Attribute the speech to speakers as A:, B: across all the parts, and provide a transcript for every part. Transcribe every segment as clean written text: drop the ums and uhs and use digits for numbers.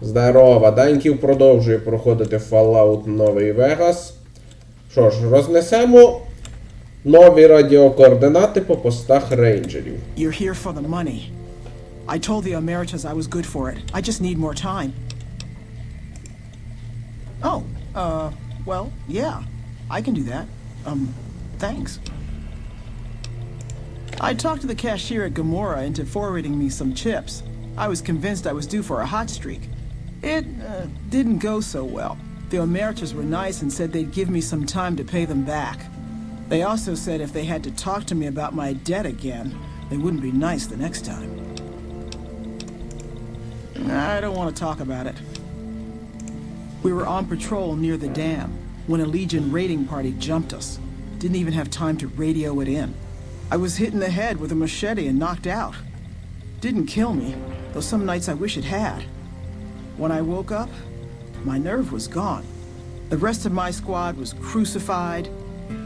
A: Здорово, Даньків продовжує проходити Fallout Новий Вегас. Що ж, рознесемо нові радіокоординати по постах рейнджерів.
B: You're here for the money. I told the Emeritus I was good for it. I just need more time. Oh, well, yeah. I can do that. Thanks. I talked to the cashier at Gamora into forwarding me some chips. I was convinced I was due for a hot streak. It, didn't go so well. The Emeritus were nice and said they'd give me some time to pay them back. They also said if they had to talk to me about my debt again, they wouldn't be nice the next time. I don't want to talk about it. We were on patrol near the dam when a Legion raiding party jumped us. Didn't even have time to radio it in. I was hit in the head with a machete and knocked out. Didn't kill me, though some nights I wish it had. When I woke up, my nerve was gone. The rest of my squad was crucified,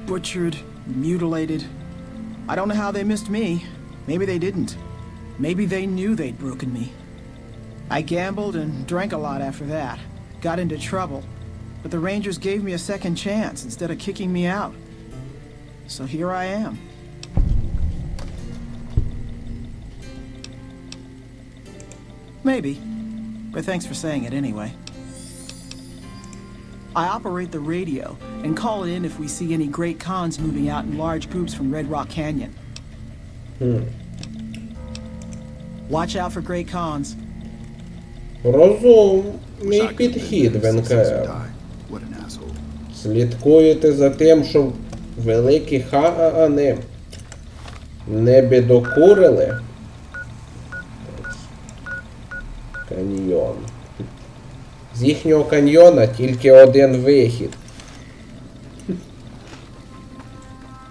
B: butchered, mutilated. I don't know how they missed me. Maybe they didn't. Maybe they knew they'd broken me. I gambled and drank a lot after that. Got into trouble. But the Rangers gave me a second chance instead of kicking me out. So here I am. Maybe. But thanks for saying it anyway. I operate the radio and call it in if we see any great cons moving out in large groups from Red Rock Canyon. Watch out for great cons.
A: Розумний підхід в НКР. Слідкуєте за тим, щоб великі хани не бідокурили. Каньйон. З їхнього каньйона тільки один вихід.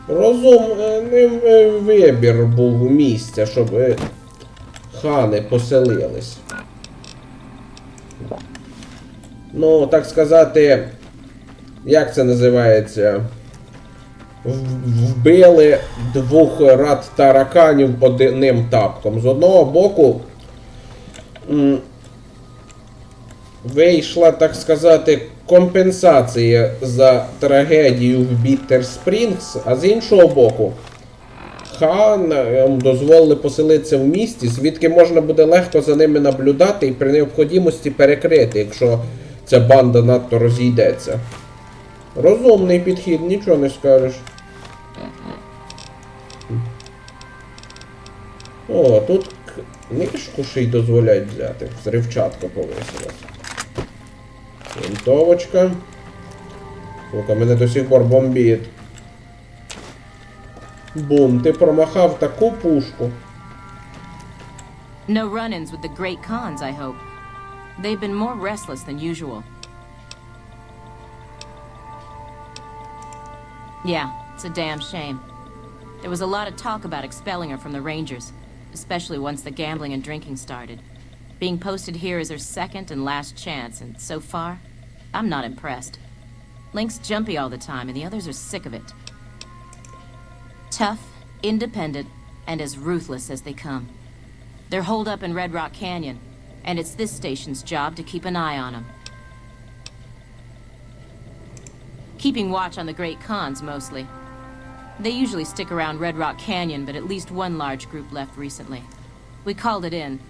A: Розумним вибір був місця, щоб хани поселились. Ну, так сказати, як це називається? Вбили двох рад тараканів одним тапком. З одного боку вийшла, так сказати, компенсація за трагедію в Біттер Спрінгс, а з іншого боку, ханам дозволили поселитися в місті, звідки можна буде легко за ними наблюдати і при необхідності перекрити, якщо ця банда надто розійдеться. Розумний підхід, нічого не скажеш. О, тут книжку ще й дозволяють взяти. Зривчатка повисилась. Винтовочка. Сука, мене до сих пор бомбить. Бум, ти промахав таку пушку.
C: No run-ins with the great cons, I hope. They've been more restless than usual. Yeah, it's a damn shame. There was a lot of talk about expelling her from the Rangers, especially once the gambling and drinking started. Being posted here is her second and last chance, and so far, I'm not impressed. Link's jumpy all the time, and the others are sick of it. Tough, independent, and as ruthless as they come. They're holed up in Red Rock Canyon, and it's this station's job to keep an eye on them. Keeping watch on the great cons, mostly. They usually stick around Red Rock Canyon, but at least one large group left recently. We called it in,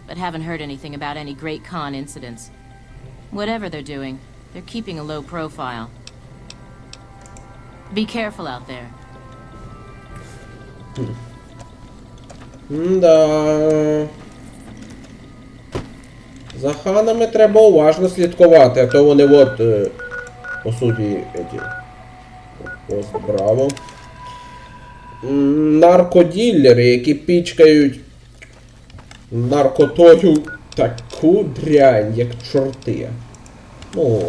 C: but haven't heard anything about any great con incidents. Whatever they're doing, they're keeping a low profile. Be careful out there.
A: Да. За ханами треба уважно слідкувати, а то вони от, по суті, пост браво. Наркоділери, які пічкають наркотою таку дрянь, як чорти. Ну,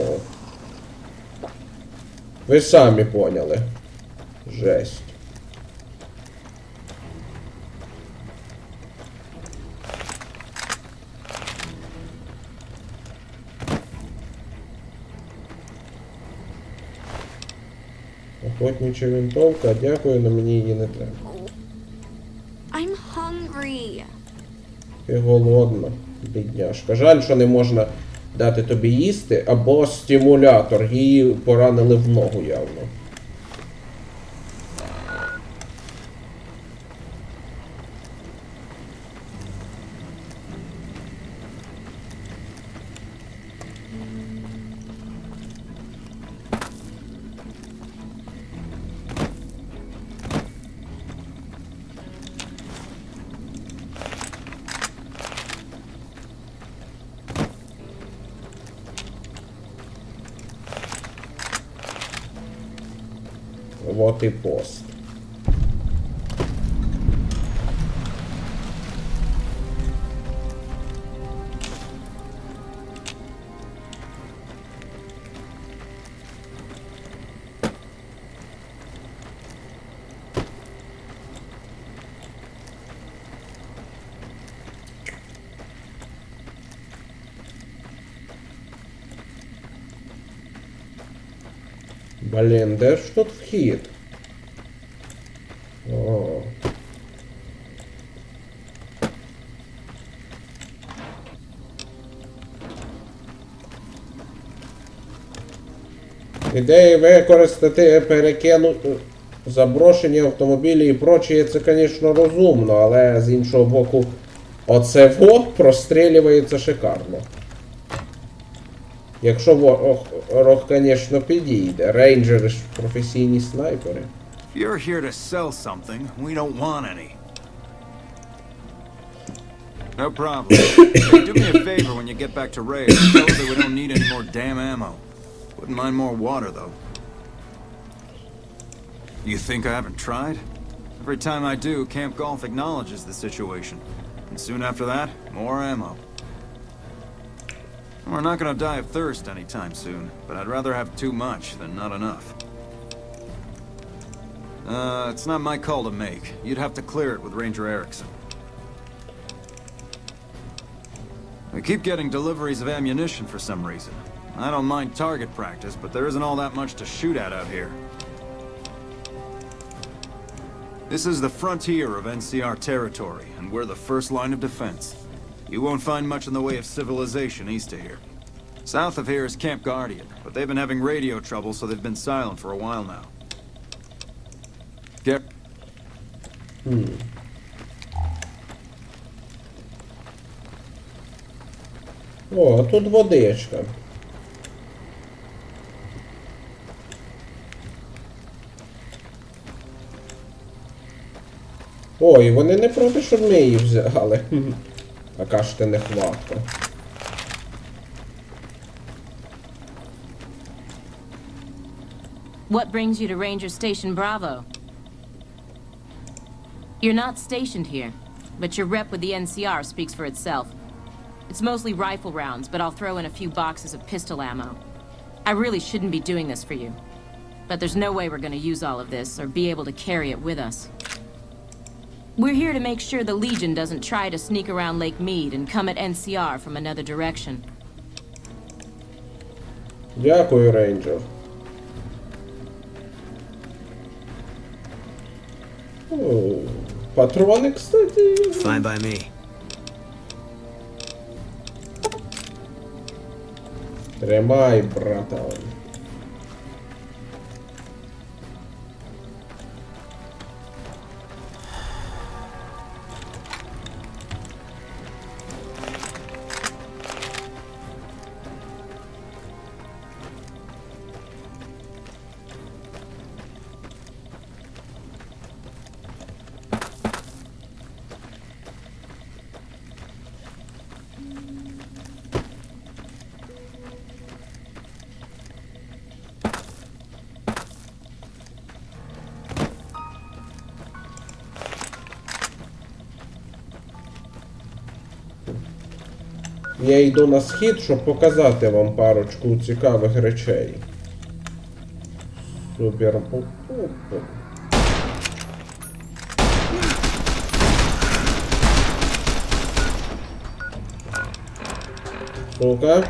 A: ви самі поняли. Жесть. Охотнича винтовка, дякую, але мені її не треба.
D: I'm hungry.
A: Ти голодна. Бідняшка. Жаль, що не можна дати тобі їсти, або стимулятор. Її поранили в ногу явно. Вот і пост. Блін, де ж тут вхід? О. Ідеї використати, перекинути заброшені автомобілі і прочее, це, звісно, розумно, але з іншого боку, оце прострілюється шикарно. Якщо ворог, звісно, підійде. Рейнджери ж професійні снайпери.
D: If you're here to sell something, we don't want any. No problem. Hey, do me a favor when you get back to Ray. Tell her that we don't need any more damn ammo. Wouldn't mind more water, though. You think I haven't tried? Every time I do, Camp Golf acknowledges the situation. And soon after that, more ammo. We're not gonna die of thirst anytime soon, but I'd rather have too much than not enough. It's not my call to make. You'd have to clear it with Ranger Erickson. We keep getting deliveries of ammunition for some reason. I don't mind target practice, but there isn't all that much to shoot at out here. This is the frontier of NCR territory, and we're the first line of defense. You won't find much in the way of civilization east of here. South of here is Camp Guardian, but they've been having radio trouble, so they've been silent for a while now. Get...
A: О, тут водичка. Ой, вони не проти, щоб ми її взяли. А кажете, нехватка.
C: What brings you to Ranger Station Bravo? You're not stationed here, but your rep with the NCR speaks for itself. It's mostly rifle rounds, but I'll throw in a few boxes of pistol ammo. I really shouldn't be doing this for you, but there's no way we're gonna use all of this or be able to carry it with us. We're here to make sure the Legion doesn't try to sneak around Lake Mead and come at NCR from another direction.
A: Дякую, рейнджер. О, патрони, кстати.
E: Fine by me.
A: Тримай, братан. Я йду на схід, щоб показати вам парочку цікавих речей. Супер. Сука.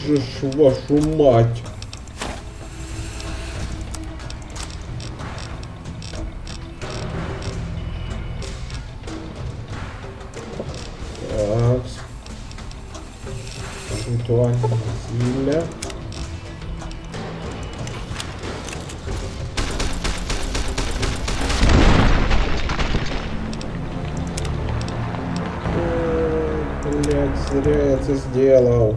A: Же ж вашу мать. ритуальне зілля. Блять, зря я це сделал.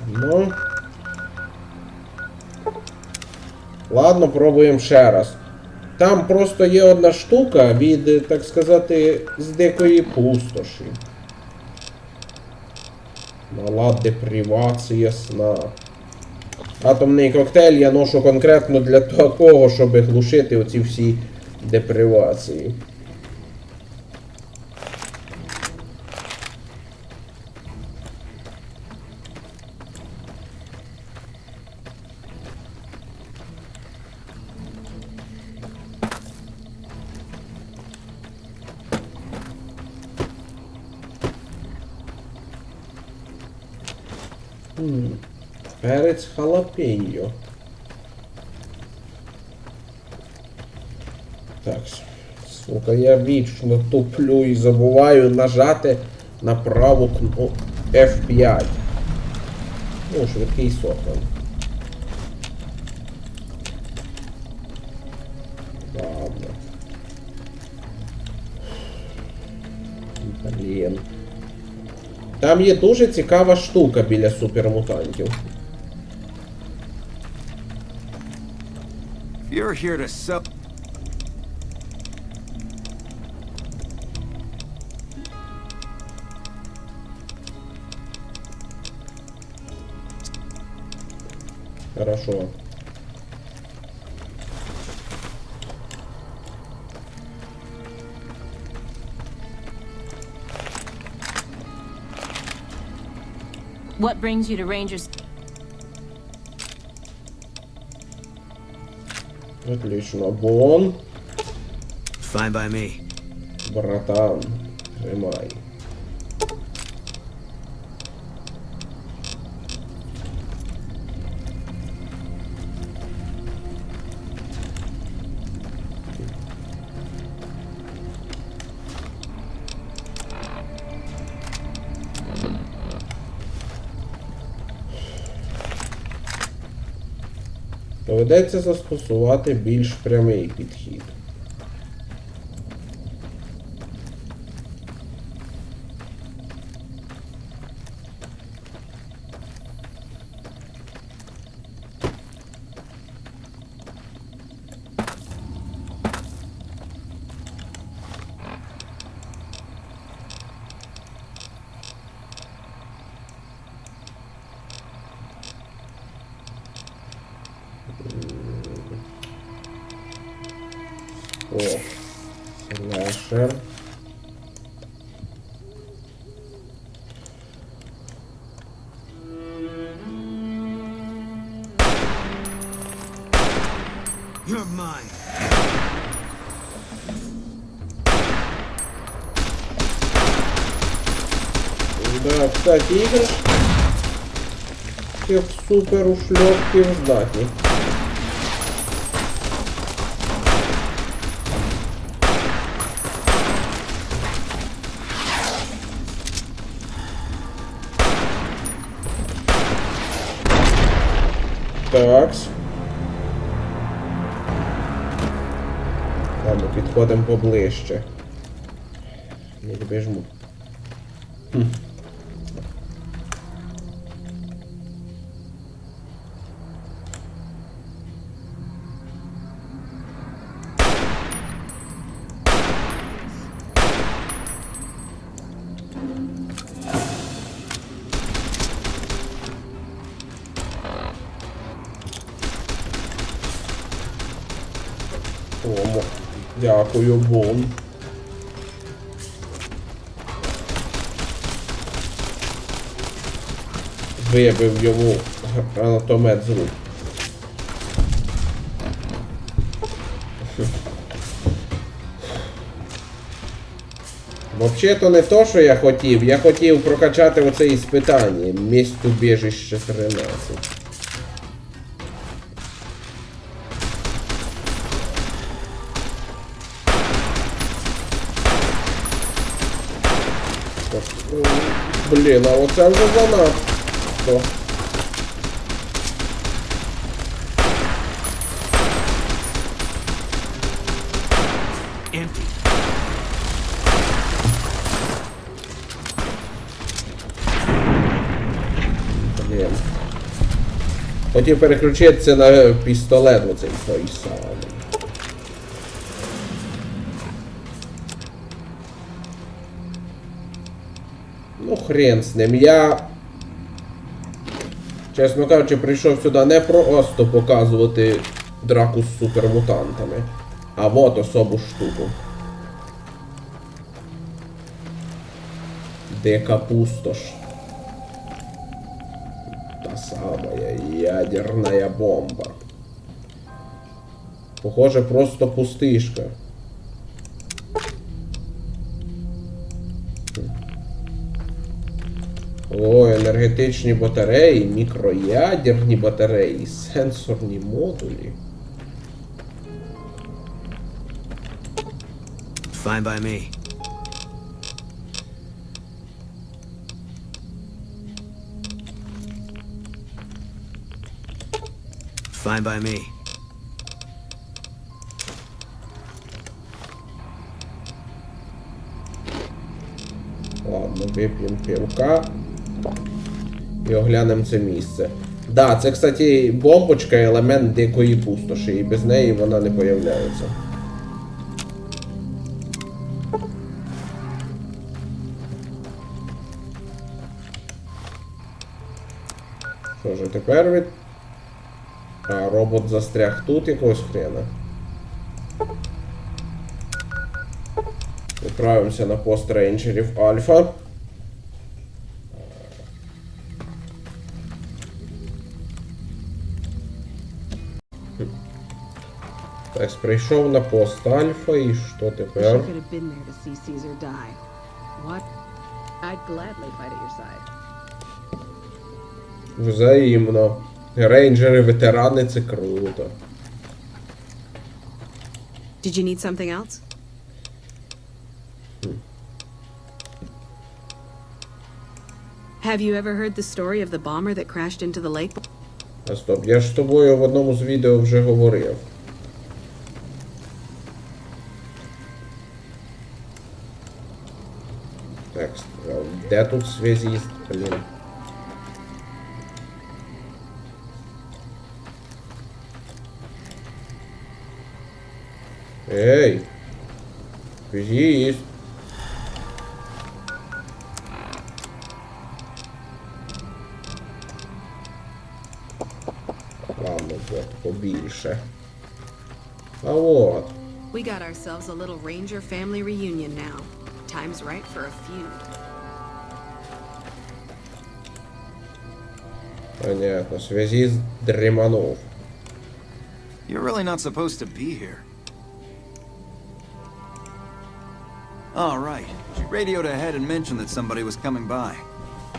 A: Ну. Ладно, пробуємо ще раз. Там просто є одна штука від, так сказати, з дикої пустоші. Мала депривація сна. Атомний коктейль я ношу конкретно для того, щоб глушити оці всі депривації. Перець халапеньо. Так, сука, я вічно туплю і забуваю нажати на праву кнопку F5. Ну, швидкий сохран. Ладно. Блін. Там є дуже цікава штука біля супермутантів.
D: You're here to sell.
A: Хорошо.
C: What brings you to Rangers?
A: Отлично. Бон.
E: Fine by me.
A: Братан. Тримай. Доведеться застосувати більш прямий підхід. О, слешер.
E: You're mine.
A: Да, кстати, іграшки в супер ушльопки здатні. Такс. Ладно, підходимо поближче. Не біжмо. О, дякую, Бон. Вибив йому гранатомет з рук. Взагалі-то не то, що я хотів прокачати оце іспитання. Місць убіжище 13. Блін, а оце вже занадто.
E: Empty.
A: Блін. Хотів переключитися на пістолет оцей той самий. Ну, хрен з ним. Я, чесно кажучи, прийшов сюди не просто показувати драку з супермутантами, а вот особу штуку. Дика пустош. Та самая ядерная бомба. Похоже, просто пустишка. О, енергетичні батареї, мікроядерні батареї, сенсорні модулі.
E: Fine by me. Fine by me.
A: Ладно, вип'ємо пивка і оглянемо це місце. Да, це, кстати, бомбочка, елемент дикої пустоші, і без неї вона не появляється. Що ж, тепер від... А, робот застряг тут якогось хрена. Відправимося на пост рейнджерів Альфа. Так, прийшов на пост Альфа, і що тепер?
F: Wish I could have been there to see Caesar die. What? I'd gladly fight at your side.
A: Взаємно. Рейнджери, ветерани, це круто.
F: Did you need something else? Have you ever heard the story of the bomber that crashed into the lake?
A: А стоп, я ж з тобою в одному з відео вже говорив. Так, де тут зв'язіст, блін? Ей! Зв'язіст! Ладно, вот, побільше. А вот.
F: We got ourselves a little Ranger family reunion now. Time's right for a feud.
A: Понятно, связист дреманув.
D: You're really not supposed to be here. All right. She radioed ahead and mentioned that somebody was coming by.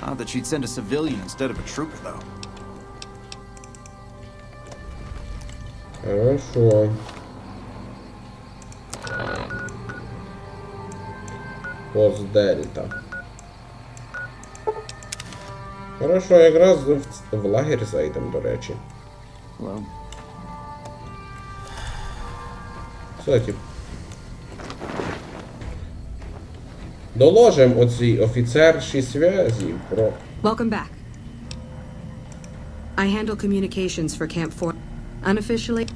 D: Odd that she'd send a civilian instead of a trooper, though.
A: Хорошо. Пост Дельта. Хорошо, якраз в лагерь зайдемо, до речі.
D: Hello.
A: Кстати, доложим оцій офіцерші зв'язі про...
F: Welcome back. I handle communications for Camp 4. Unofficially,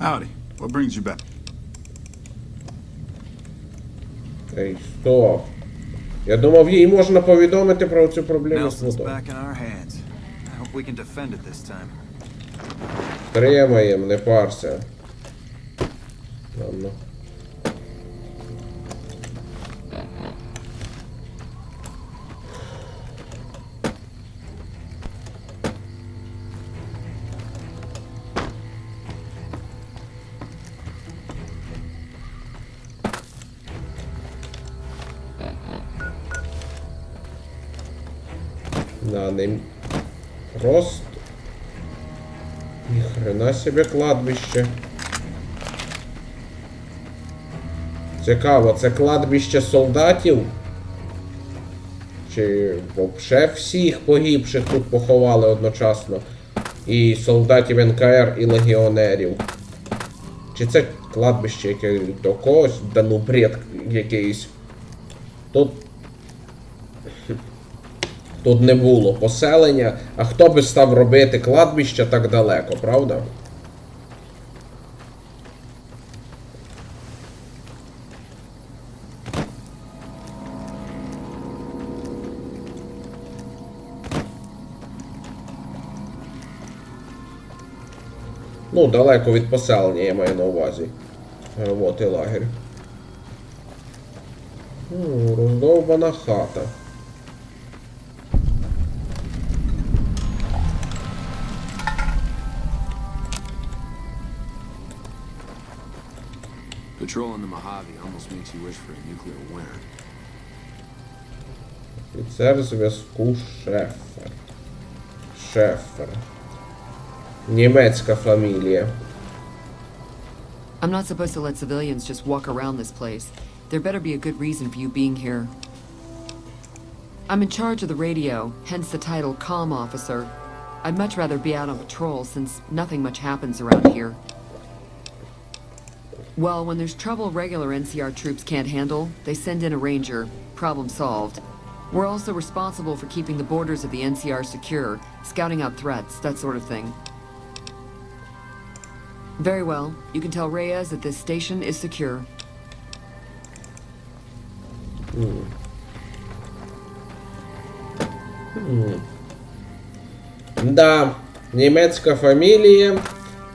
G: Howdy. What brings you back?
A: Ей, стоп. Я думав, їй можна повідомити про цю проблему з
D: Nelson's
A: водою.
D: back in our hands. I hope we can defend it this time.
A: Тримаємо, не парся. Ладно. Да, не... Просто... Ніхрена себе кладбище. Цікаво, це кладбище солдатів? Чи взагалі всіх погибших тут поховали одночасно? І солдатів НКР, і легіонерів? Чи це кладбище яке до когось? Да ну бред якийсь. Тут не було поселення, а хто би став робити кладбище так далеко, правда? Ну, далеко від поселення, я маю на увазі. Вот і лагерь. Роздовбана хата.
H: Patrol in the Mojave almost makes you wish for a nuclear winter.
A: Офіцер зв'язку Шефер. Шефер. Німецька фамілія.
I: I'm not supposed to let civilians just walk around this place. There better be a good reason for you being here. I'm in charge of the radio, hence the title Comm Officer. I'd much rather be out on patrol since nothing much happens around here. Well, when there's trouble regular NCR troops can't handle, they send in a ranger. Problem solved. We're also responsible for keeping the borders of the NCR secure, scouting out threats, that sort of thing. Very well. You can tell Reyes that this station is secure.
A: Да, німецька фамілія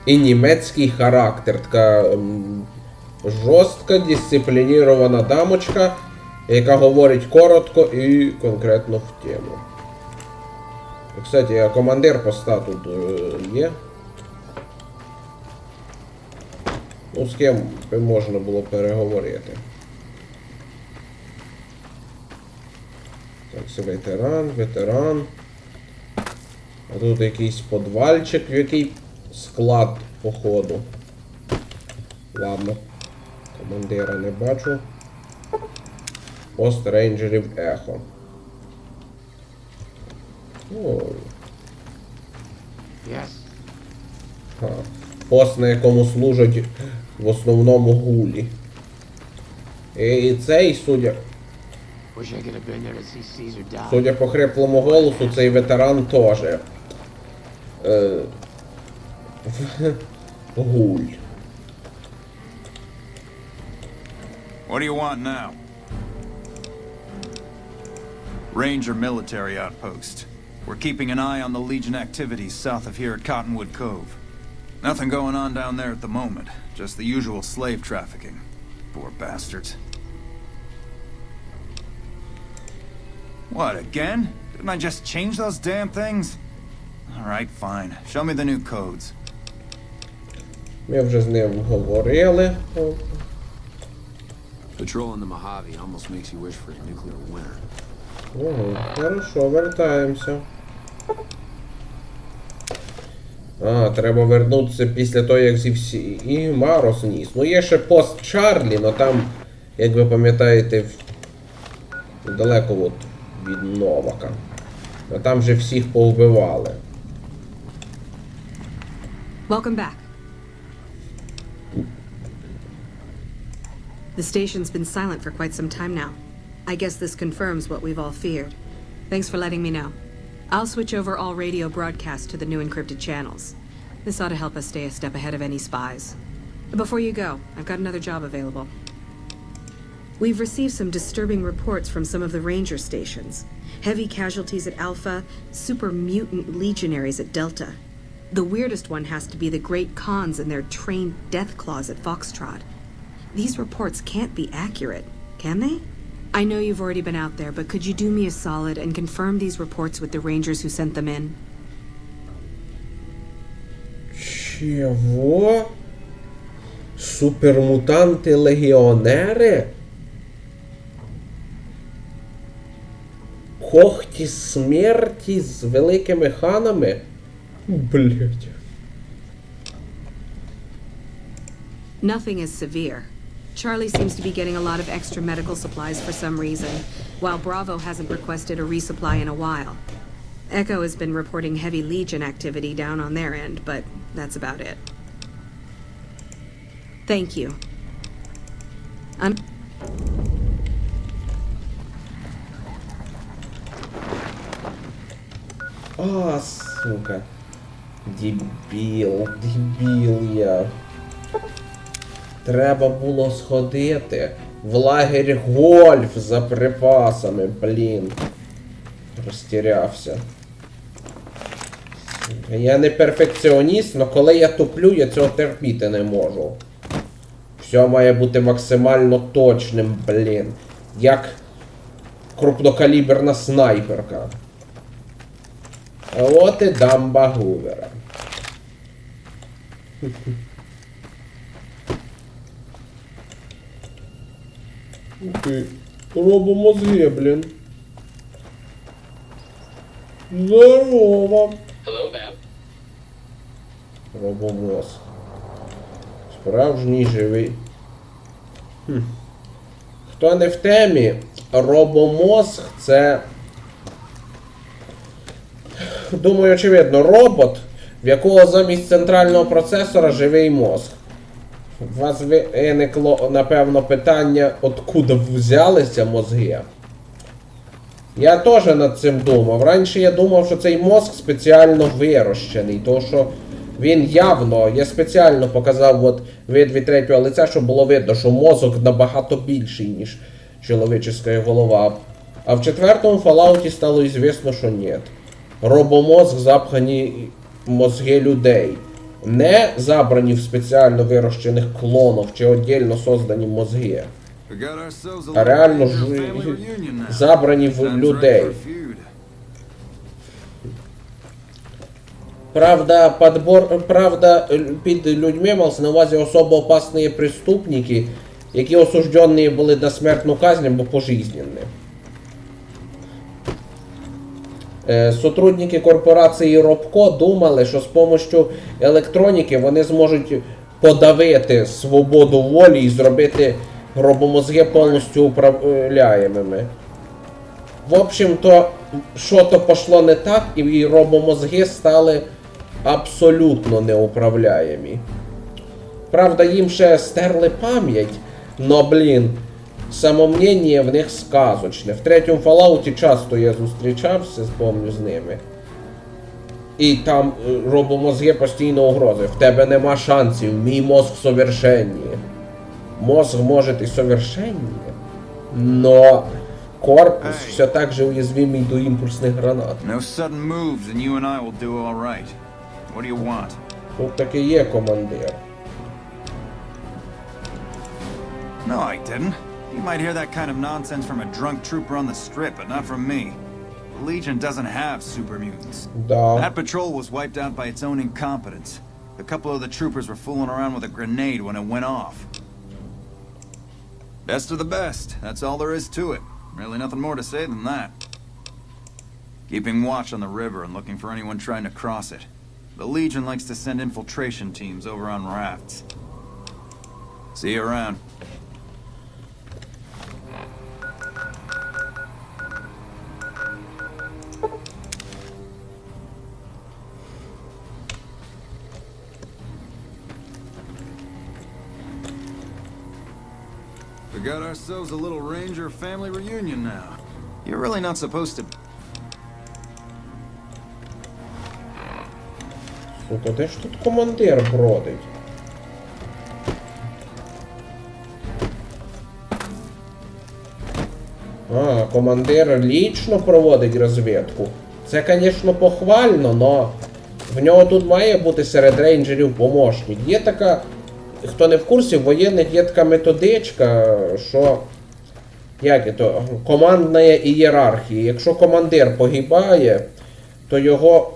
A: і німецький характер. Така жорстка, дисциплінірована дамочка, яка говорить коротко і конкретно в тему. І, кстати, а командир поста тут є? Ну, з ким можна було переговорити? Так, це ветеран. А тут якийсь подвальчик, в який склад, походу. Ладно. Командира не бачу. Пост рейнджерів Ехо. О. Ха. Пост, на якому служать в основному гулі. І цей, судя по хриплому голосу, цей ветеран теж. Гуль.
D: What do you want now? Ranger military outpost. We're keeping an eye on the Legion activities south of here at Cottonwood Cove. Nothing going on down there at the moment. Just the usual slave trafficking. Poor bastards. What, again? Didn't I just change those damn things? Alright, fine. Show me the new codes.
A: Ми вже з ним говорили.
H: Patrol in the Mojave almost makes you wish for a nuclear winter.
A: Ого, хорошо, вертаємося. А, треба вернутися після того, як зі всі... І Маро зніс. Ну є ще пост Чарлі, но там, як ви пам'ятаєте, далеко от від Новака. А там же всіх повбивали.
F: Welcome back. The station's been silent for quite some time now. I guess this confirms what we've all feared. Thanks for letting me know. I'll switch over all radio broadcasts to the new encrypted channels. This ought to help us stay a step ahead of any spies. Before you go, I've got another job available. We've received some disturbing reports from some of the ranger stations. Heavy casualties at Alpha, super mutant legionaries at Delta. The weirdest one has to be the Great Khans and their trained death claws at Foxtrot. These reports can't be accurate, can they? I know you've already been out there, but could you do me a solid and confirm these reports with the Rangers who sent them in?
A: Чого? Супермутанти-легіонери? Когті смерті з великими ханами? Блять.
F: Nothing is severe. Charlie seems to be getting a lot of extra medical supplies for some reason, while Bravo hasn't requested a resupply in a while. Echo has been reporting heavy Legion activity down on their end, but that's about it. Thank you.
A: А, сука. Дебіл я. Треба було сходити в лагерь гольф за припасами, блін. Розтірявся. Я не перфекціоніст, але коли я туплю, я цього терпіти не можу. Все має бути максимально точним, блін. Як крупнокаліберна снайперка. А от і дамба Гувера. Окей. Робомозги, блін. Здорово. Робомозг. Справжній живий. Хто не в темі, робомозг це... Думаю, очевидно, робот, в якого замість центрального процесора живий мозг. У вас виникло, напевно, питання, откуда взялися мозги. Я теж над цим думав. Раніше я думав, що цей мозг спеціально вирощений, тому що він явно, я спеціально показав от вид від третього лиця, щоб було видно, що мозок набагато більший, ніж чоловічеська голова. А в четвертому Fallout стало звісно, що ні. Робомозг запхані мозги людей. Не забрані в спеціально вирощених клонах чи віддільно создані мозги. А реально забрані в людей. Правда, під людьми малось на увазі особо опасні преступники, які осуждені були на смертну казнь або пожизненно. Сотрудники корпорації Робко думали, що з допомогою електроніки вони зможуть подавити свободу волі і зробити робомозги повністю управляємими. В общем-то, що-то пішло не так, і робомозги стали абсолютно неуправляємі. Правда, їм ще стерли пам'ять, но, блін, самомнення в них сказочне. В третьому Fallout часто я зустрічався, помню, з ними. І там робомозги постійно угрози. В тебе нема шансів, мій мозг совершенні. Мозг може і совершенні, но корпус все так же уязвимий до імпульсних гранат.
D: No sudden moves and you and I will do all right. What do you want?
A: Тут таки є командир.
D: No, I didn't. You might hear that kind of nonsense from a drunk trooper on the strip, but not from me. The Legion doesn't have super mutants.
A: Да.
D: That patrol was wiped out by its own incompetence. A couple of the troopers were fooling around with a grenade when it went off. Best of the best. That's all there is to it. Really nothing more to say than that. Keeping watch on the river and looking for anyone trying to cross it. The Legion likes to send infiltration teams over on rafts. See you around. We got ourselves a little Ranger family reunion now. You're really not supposed to...
A: Сука, де ж тут командир бродить? А, командир лічно проводить розвідку. Це, звісно, похвально, но в нього тут має бути серед рейнджерів помощник. Є така, хто не в курсі, в воєнних є така методичка, що... Як то? Командна ієрархія. Якщо командир погибає, то його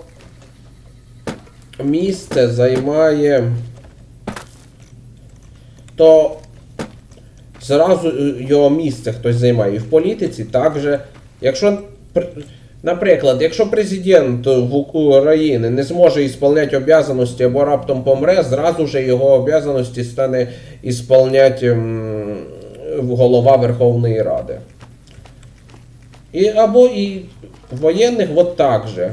A: місце займає... То зразу його місце хтось займає. І в політиці також, якщо Наприклад, якщо президент в України не зможе ісполняти обов'язаності або раптом помре, зразу же його обов'язаності стане ісполняти голова Верховної Ради. Або і воєнних от так же.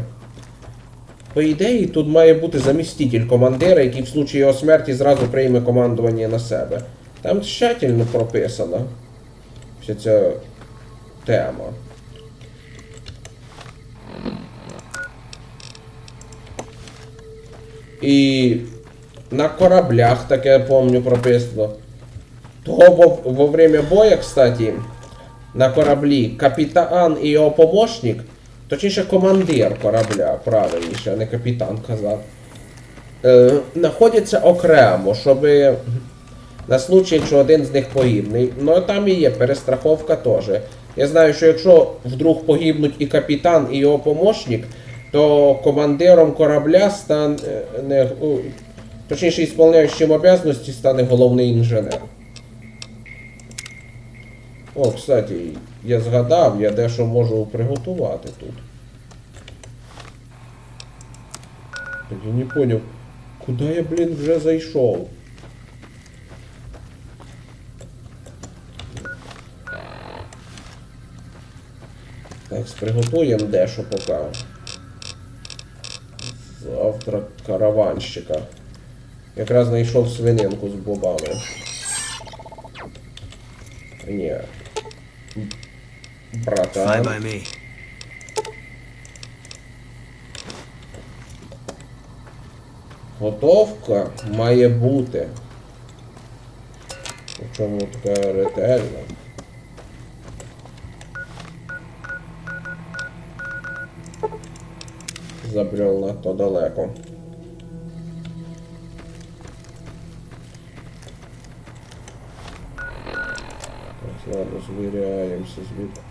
A: По ідеї, тут має бути заміститель командира, який в случаї його смерті зразу прийме командування на себе. Там тщательно прописана вся ця тема. І на кораблях таке, я помню, прописано. Того во время боя, кстати, на кораблі капітан і його помощник, точніше командир корабля, правильніше, а не капітан казав, знаходяться окремо, щоб на случай, якщо один з них погибне. Ну там і є перестраховка теж. Я знаю, що якщо вдруг погибнуть і капітан, і його помощник, то командиром корабля стане, точніше, ісполняючим обов'язаності стане головний інженер. О, кстати, я згадав, я дещо можу приготувати тут. Я не поняв, куди я, блін, вже зайшов? Так, приготуємо дещо поки. Завтра караванщика. Якраз знайшов свининку з бобами. Ні. Братан.
E: Fine by me.
A: Готовка має бути. Причому така ретельна. Забрел надто далеко. Так, ладно, звіряємося звідти.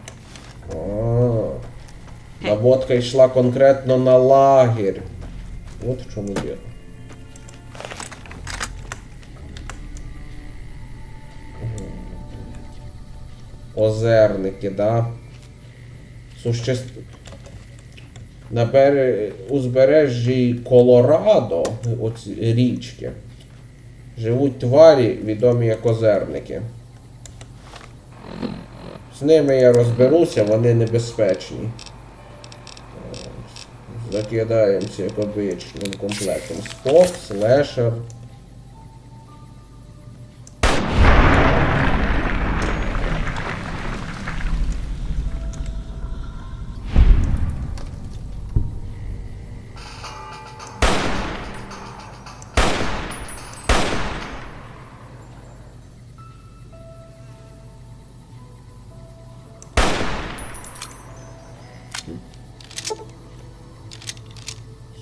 A: Наводка йшла конкретно на лагерь. От в чому діло. Озерники, да? На узбережжі Колорадо, оці річки, живуть тварі, відомі як озерники. З ними я розберуся, вони небезпечні. Закидаємося як обичним комплектом. Спок, слешер.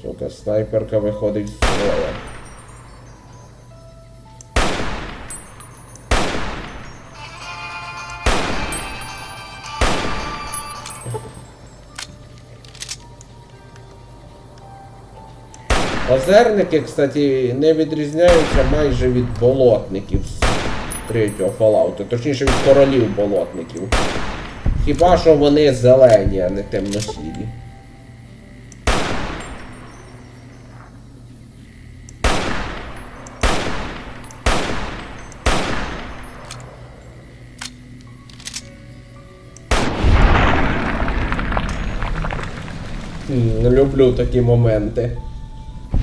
A: Сука, снайперка виходить з строя. Озерники, кстати, не відрізняються майже від болотників з третього Fallout, точніше від королів болотників. Хіба що вони зелені, а не темно-сірі. Люблю такі моменти.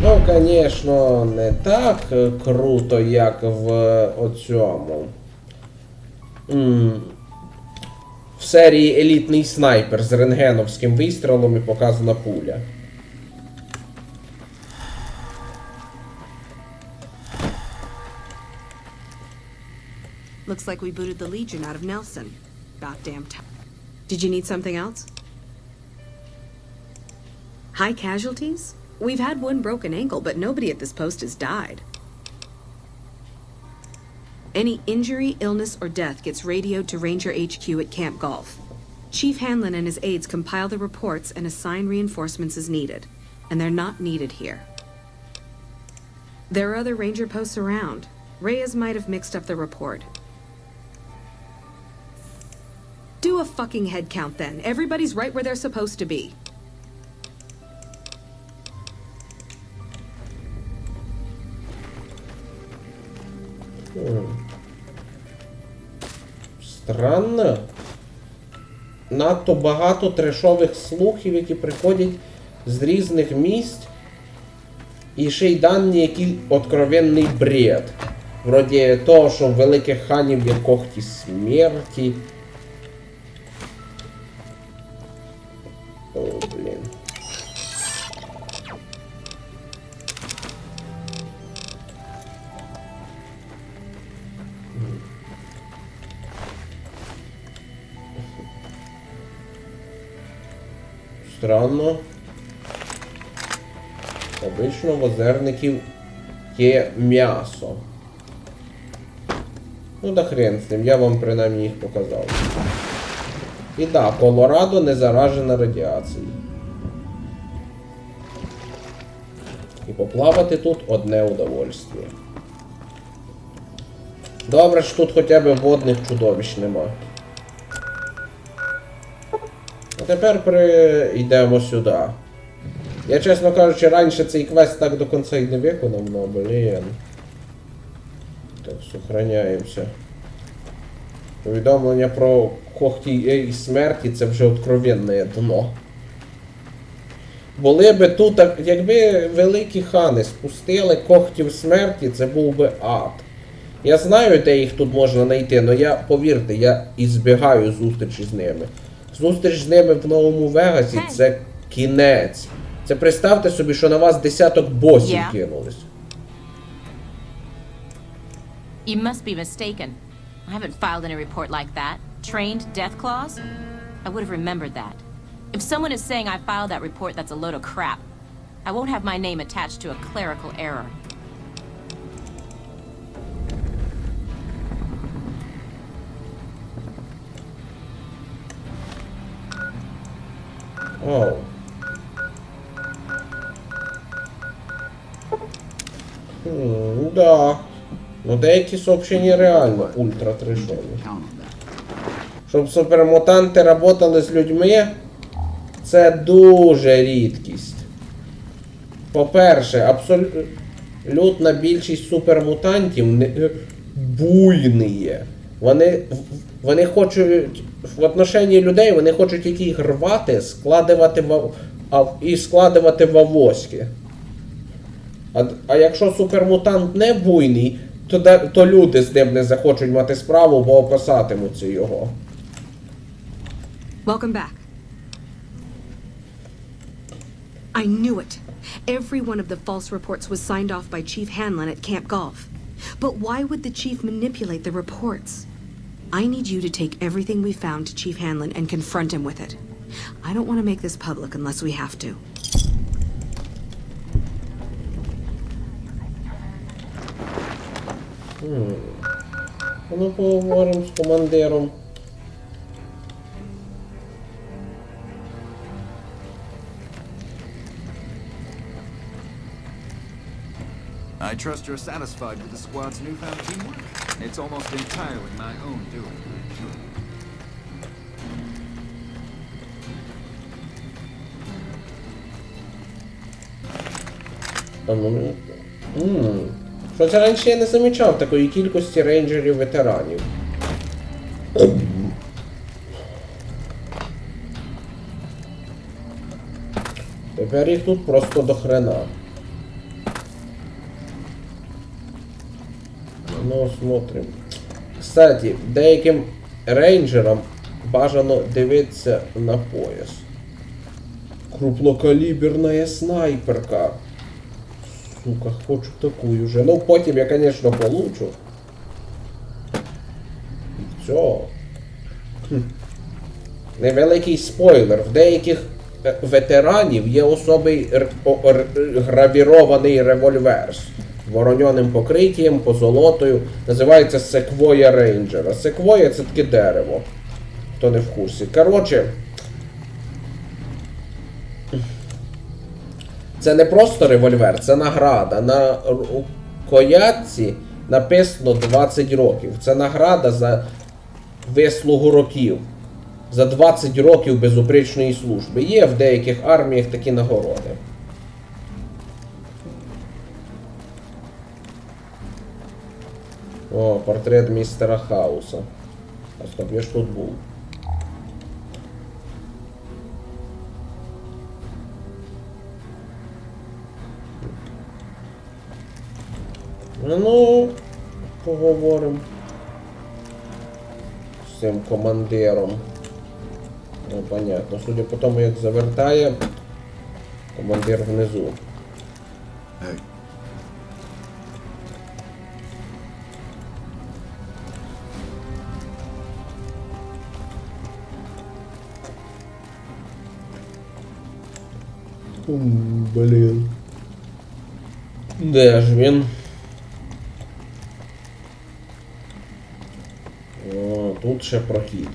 A: Ну, звісно, не так круто, як в оцьому. В серії Елітний снайпер з рентгеновським вистрілом і показана пуля.
F: Looks like we booted the Legion out of Nelson. Goddamn town. Did you need something else? High casualties? We've had one broken ankle, but nobody at this post has died. Any injury, illness, or death gets radioed to Ranger HQ at Camp Golf. Chief Hanlon and his aides compile the reports and assign reinforcements as needed, and they're not needed here. There are other Ranger posts around. Reyes might have mixed up the report. Do a fucking head count then. Everybody's right where they're supposed to be.
A: Странно. Надто багато трешових слухів, які приходять з різних місць. І ще й дані, який откровенний бред. Вроді того, що в великих ханів є когті смерті. О, блін. Странно. Обично в озерників є м'ясо. Ну да хрен з ним, я вам принаймні їх показав. І да, Колорадо не заражена радіацією. І поплавати тут одне удовольствие. Добре, що тут хоча б водних чудовищ нема. А тепер йдемо сюди. Я, чесно кажучи, раніше цей квест так до кінця і не виконав, но, блін. Так, сохраняємося. Повідомлення про когті і смерті — це вже откровенне дно. Були би тут, якби великі хани спустили когтів смерті, це був би ад. Я знаю, де їх тут можна знайти, але я, повірте, я ізбігаю зустрічі з ними. Зустріч з ними в Новому Вегасі — це кінець. Це представте собі, що на вас десяток босів кинулись.
C: You must be mistaken. I haven't filed any report like that. Trained death claws? I would have remembered that. If someone is saying I filed that report, that's a load of crap. I won't have my name attached to a clerical error.
A: Оу. Да. Ну деякі сообщення реально ультра-трешові. Щоб супермутанти працювали з людьми, це дуже рідкість. По-перше, абсолютна більшість супермутантів буйні. Вони хочуть, в отношенні людей, вони хочуть їх рвати, складувати в авоськи. А якщо супермутант не буйний, то люди з ним не захочуть мати справу, бо опасатимуться його.
F: Welcome back. I knew it. Every one of the false reports was signed off by Chief Hanlon at Camp Golf. But why would the chief manipulate the reports? I need you to take everything we found to Chief Hanlon and confront him with it. I don't want to make this public unless we have to.
A: Ну, поговоримо з командиром.
D: I trust you're satisfied with the squad's newfound teamwork? It's almost entirely my own doing.
A: Щось раніше я не замічав такої кількості рейнджерів-ветеранів. Тепер їх тут просто до хрена. Ну, смотрим. Кстати, деяким рейнджерам бажано дивитися на пояс. Крупнокаліберна снайперка. Сука, хочу такую же. Ну, потім я, конечно, получу. Все. Невеликий спойлер. В деяких ветеранів є особий гравірований револьвер з вороненим покриттям, позолотою. Називається секвоя рейнджера. Секвоя — це таке дерево. Хто не в курсі. Коротше, це не просто револьвер, це награда. На рукоятці написано 20 років. Це награда за вислугу років. За 20 років безупречної служби. Є в деяких арміях такі нагороди. О, портрет містера Хауса. А стоп, я ж тут був. Ну, поговоримо з цим командиром. Ну, понятно. Судя по тому, як завертає, командир внизу.
G: Hey,
A: Блін. Де ж він? О, тут ще прохід.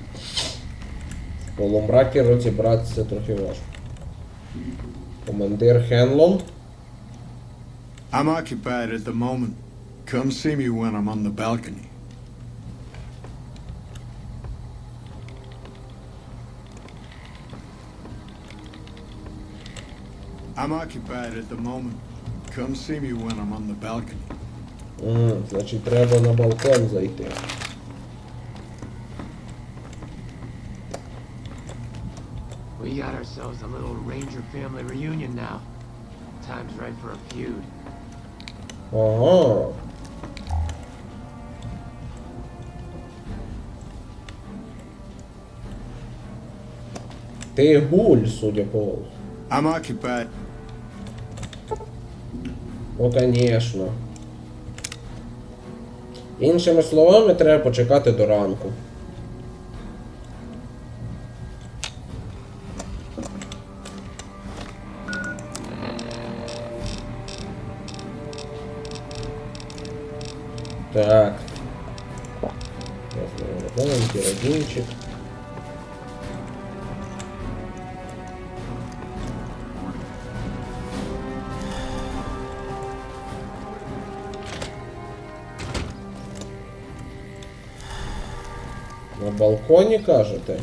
A: В полумракі розібратися трохи важко. Командир Хенлон.
G: I'm occupied at the moment. Come see me when I'm on the balcony. I'm occupied at the moment. Come see me when I'm on the balcony.
A: Значить, треба на балкон зайти.
J: We got ourselves a little Ranger family reunion now. Time's right for a feud.
A: Ага. Ти гуль, судя по голосу.
G: I'm occupied.
A: Ну, конечно. Іншими словами, треба почекати до ранку. Так. Маленький родинчик. На балконі, кажете?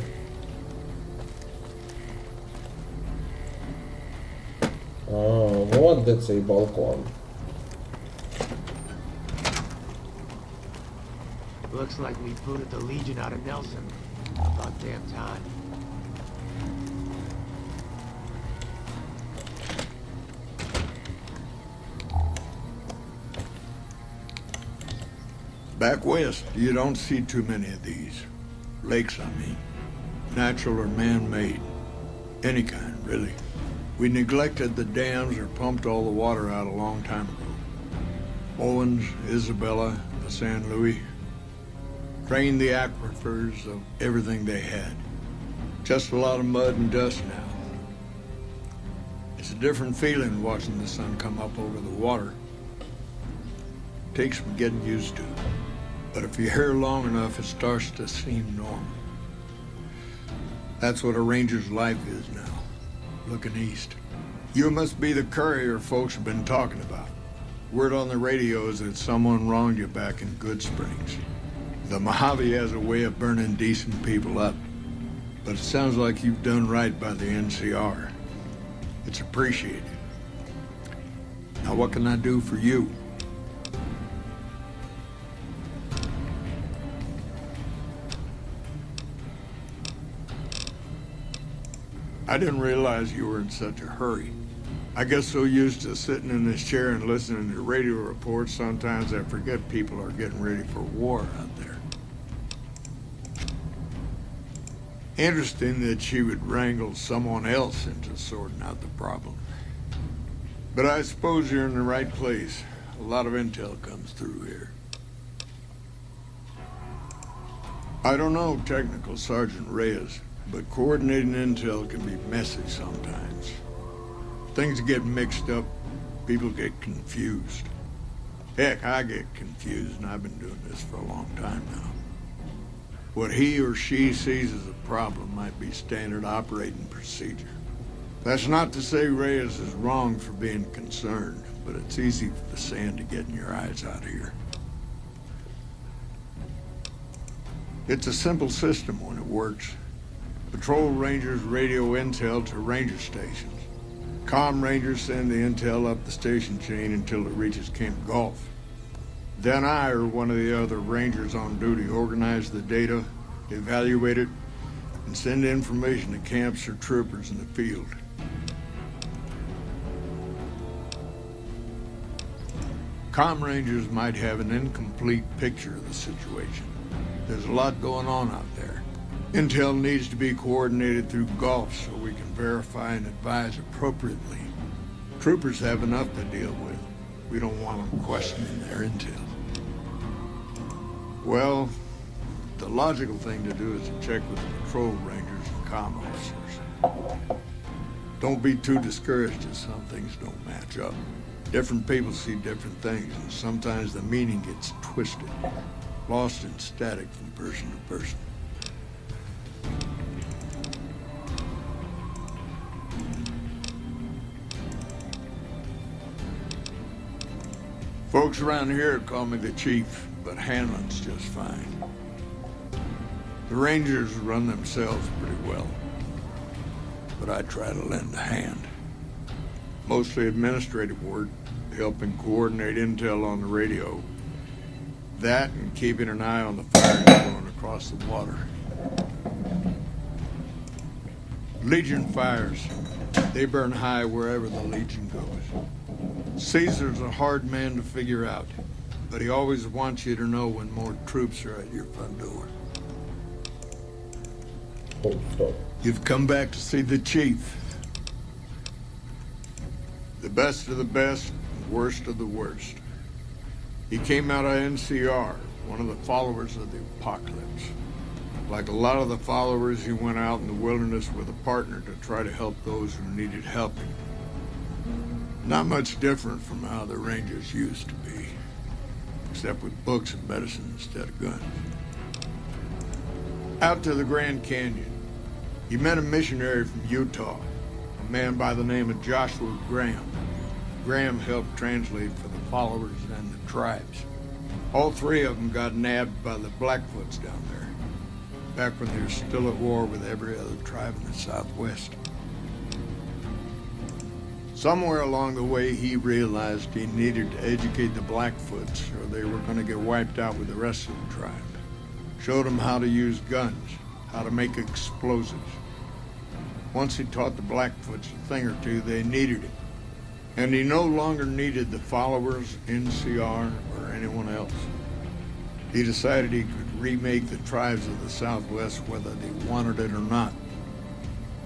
A: А, вот де цей балкон.
J: Looks like we booted the Legion out of Nelson. About damn time.
G: Back west, you don't see too many of these. Lakes, I mean. Natural or man-made. Any kind, really. We neglected the dams or pumped all the water out a long time ago. Owens, Isabella, the San Luis. Drained the aquifers of everything they had. Just a lot of mud and dust now. It's a different feeling watching the sun come up over the water. Takes some getting used to. But if you're here long enough, it starts to seem normal. That's what a ranger's life is now, looking east. You must be the courier folks have been talking about. Word on the radio is that someone wronged you back in Good Springs. The Mojave has a way of burning decent people up, but it sounds like you've done right by the NCR. It's appreciated. Now what can I do for you? I didn't realize you were in such a hurry. I get so used to sitting in this chair and listening to radio reports, sometimes I forget people are getting ready for war out there. Interesting that she would wrangle someone else into sorting out the problem. But I suppose you're in the right place. A lot of intel comes through here. I don't know Technical Sergeant Reyes, but coordinating intel can be messy sometimes. Things get mixed up, people get confused. Heck, I get confused, and I've been doing this for a long time now. What he or she sees as a problem might be standard operating procedure. That's not to say Reyes is wrong for being concerned, but it's easy for the sand to get in your eyes out here. It's a simple system when it works, Patrol rangers radio intel to ranger stations. Comm rangers send the intel up the station chain until it reaches Camp Gulf. Then I or one of the other rangers on duty organize the data, evaluate it, and send information to camps or troopers in the field. Comm rangers might have an incomplete picture of the situation. There's a lot going on out there. Intel needs to be coordinated through Gulf so we can verify and advise appropriately. Troopers have enough to deal with. We don't want them questioning their intel. Well, the logical thing to do is to check with the patrol rangers and comm officers. Don't be too discouraged if some things don't match up. Different people see different things, and sometimes the meaning gets twisted, lost in static from person to person. Folks around here call me the chief, but handling's just fine. The Rangers run themselves pretty well, but I try to lend a hand. Mostly administrative work, helping coordinate intel on the radio. That and keeping an eye on the fires going across the water. Legion fires. They burn high wherever the Legion goes. Caesar's a hard man to figure out, but he always wants you to know when more troops are at your front door.
A: Oh, stop.
G: You've come back to see the chief. The best of the best, worst of the worst. He came out of NCR, one of the followers of the apocalypse. Like a lot of the followers, he went out in the wilderness with a partner to try to help those who needed helping. Not much different from how the Rangers used to be, except with books and medicine instead of guns. Out to the Grand Canyon, he met a missionary from Utah, a man by the name of Joshua Graham. Graham helped translate for the followers and the tribes. All three of them got nabbed by the Blackfoots down there, back when they were still at war with every other tribe in the Southwest. Somewhere along the way, he realized he needed to educate the Blackfoots or they were going to get wiped out with the rest of the tribe. Showed them how to use guns, how to make explosives. Once he taught the Blackfoots a thing or two, they needed it. And he no longer needed the followers, NCR, or anyone else. He decided he could remake the tribes of the Southwest whether they wanted it or not.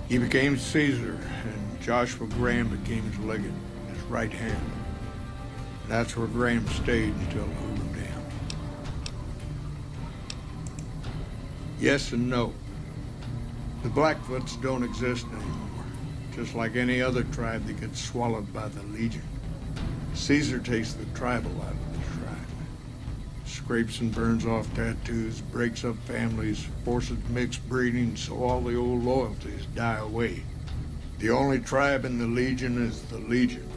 G: He became Caesar, and Joshua Graham became his legate, his right hand. That's where Graham stayed until Hoover Dam. Yes and no. The Blackfoots don't exist anymore. Just like any other tribe that gets swallowed by the Legion. Caesar takes the tribal out of the tribe. Scrapes and burns off tattoos, breaks up families, forces mixed breeding so all the old loyalties die away. The only tribe in the Legion is the Legion.